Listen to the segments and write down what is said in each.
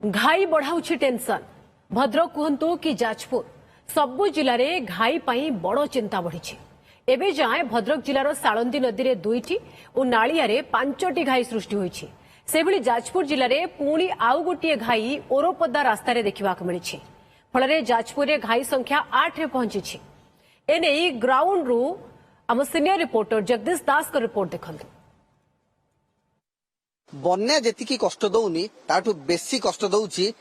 घाई बढ़ाउछि टेंशन भद्रक कहतु कि जाजपुर सबु जिले में घाई पाई बड़ चिंता बढ़ी एबे जाए भद्रक जिलार सालंदी नदी में 2टी और नालिया 5टी घाई सृष्टि होईछि। सेभଳି जाजपुर जिले में पुणी आउ गोटे घाई ओरपदा रास्ता देखा मिली फल जाजपुर में घाई संख्या 8 रे पहुंची। एने ग्राउंड रु आम सीनियर रिपोर्टर जगदीश दास को रिपोर्ट देखंतु। बन्या जेतिकी कष्ट दौनी ताठू बेसी कष्ट दौची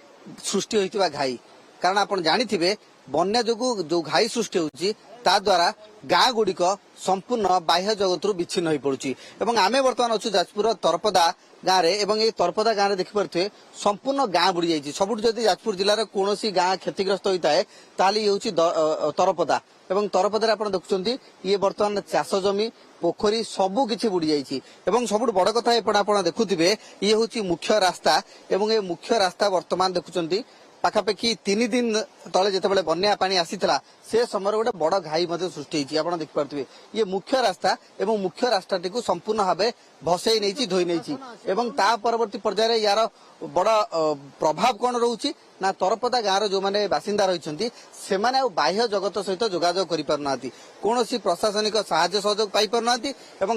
सृष्टि होइतिबा घाई। कारण आपण जानिथिबे बन्या जोगु जो घाई सृष्टि होउची ता द्वारा गाँ गुड़िक संपूर्ण बाह्य जगत विच्छिन्न हो पड़ुची। आमे बर्तमान अच्छु जाजपुर तरपदा गाँव रे एवं ये तरपदा गाँव रे देखि पारुथे संपूर्ण गाँ बुड़ी जाइछि। सबुठ जदि जाजपुर जिल्लार कोनोसी गाँ क्षतिग्रस्त होइताए ताली ये होउछि तरपदा एवं तरपदा आपण देखुचंती ये बर्तमान चाष जमी पोखरी सबु किछि बुड़ी जाइछि। एवं सबुठ बड़ कथा एपण आपण देखुथिबे ये होउछि मुख्य रास्ता एवं ये मुख्य रास्ता बर्तमान देखुचंती पाखापाखि 3 दिन तले जितेबाला बन्या पानी आसीथिला से समय गोटे बड़ घाई सृष्टि होती आप देखिपे। ये मुख्य रास्ता एवं मुख्य रास्ताटी को संपूर्ण भाव भसई नहीं धोई नहीं एवं ता परवर्ती पर्यायर यार बड़ प्रभाव कौन रोचे ना तरपदा गाँव जो मैंने बासिंदा रही से बाह्य जगत सहित जोगाजोग करना कौन प्रशासनिक साहाय्य सहयोग पाई पारना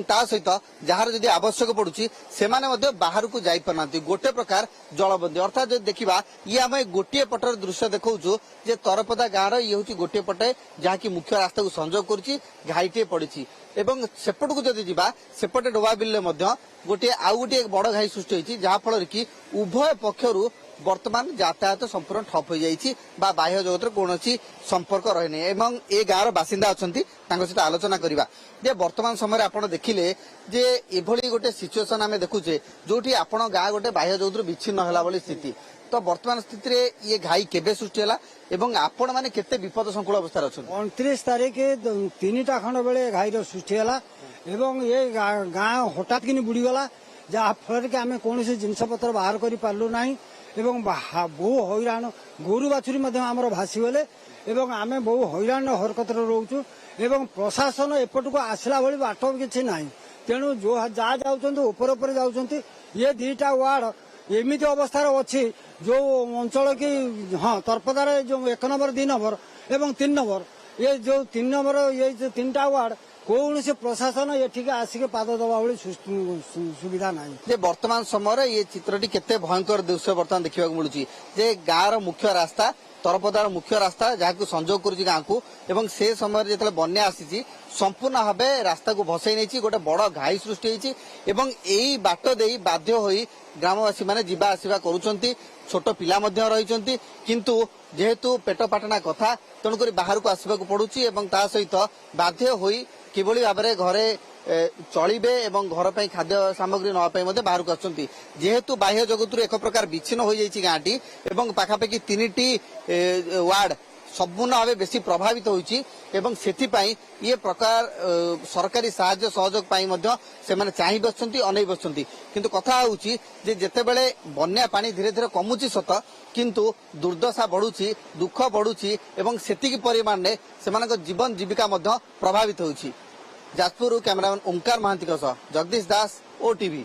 ता सहित जार जदि आवश्यक पड़ुछि से बाहर को जाई पारना गोटे प्रकार जलबंदी। अर्थात जो देखा ये आम गोटे पटर दृश्य देखा जे तरपदा गाँव ये हूँ गोटे पटे जहाँकि मुख्य रास्ता को संजोग करुछि घाईटे पड़ी एवं सेपट को जदि जीवा सेपटे डोबा बिल गोटे आउ गोटे बड़ घाई सृष्टि होती जहाँ फल कि उभय पक्षर वर्तमान यातायात संपूर्ण ठप हो जाइछि बा बाह्य जगत कौन संपर्क रही एवं ए गाँव बासिंदा अच्छा सहित आलोचना करवा जे वर्तमान समय आपण देखिले जे एभली गोटे सिचुएसन आम देखुचे जोठी आपण गाँ गोटे बाह्य जगत विच्छिन्न होला भली स्थिति। तो वर्तमान स्थिति रे ये घाई केबे सृष्टि होला एवं आपण माने केते विपद संकुल अवस्था अछन? 29 तारीख 3टा खंड बेले घाईर सृष्टि होला एवं ये गाँ हठात किनी बुड़ी गला जहाँ फल कि आम कौन जिनस पत्र बाहर कर पार्लु ना एवं बहु हैरान गोरु बाछुरी आमर भासीगले एवं आम बहु हैरान हरकत रोचु एवं प्रशासन एपट को आसला भाई बाट किसी ना तेणु जो जहाँ जापर जाऊँच ये 2टा वार्ड एमती अवस्था अच्छी जो अंचल की हाँ तरपदार जो 1 नंबर 2 नंबर एवं 3 नंबर ये जो 3 नंबर ये जो 3टा वार्ड कौन से प्रशासन ये आसिक पाद दबा भाई सुविधा ना। वर्तमान समय ये चित्रटी केते भयंकर दृश्य वर्तमान देखा मिलूँ गाँव मुख्य रास्ता तरपदार मुख्य रास्ता जहाँ संजोग कर गाँव को एवं से समय जो बन्या आसी संपूर्ण भाव रास्ता को भसई नहीं गोटे बड़ घाई सृष्टि होती एवं यही बाट दे बाध्य हो ग्रामवासी मैंने जीवा आसवा करुँच छोट पिला रही किंतु जेहेतु पेट पाटना कथा तेणुक बाहर को आसवाक पड़ुछि एवं ता सहित बाध्य होई किभली भाव में घरे चलिबे एवं घर पर खाद्य सामग्री नापी बाहर को आसुँच जेहेतु बाह्य जगत एक प्रकार विच्छिन्न हो जाइछि गाँटी एवं पाखापाखि 3टी वार्ड संपूर्ण भाव बेसी प्रभावित होइछि एवं सेथिपाई ये प्रकार सरकारी साहाय्य सहयोग पाई से माने चाहि बसछन्ती अनै बसछन्ती किंतु कथा होउछि जे जेतेबेले बन्या पानी धीरे धीरे कमुछि सत किंतु दुर्दशा बढ़ुछि दुख बढ़ुछि एवं सेतिकी परिमाण में सेमानक जीवन जीविका प्रभावित होइछि। जाजपुर कैमरामैन ओंकार महांती जगदीश दास ओटीवी।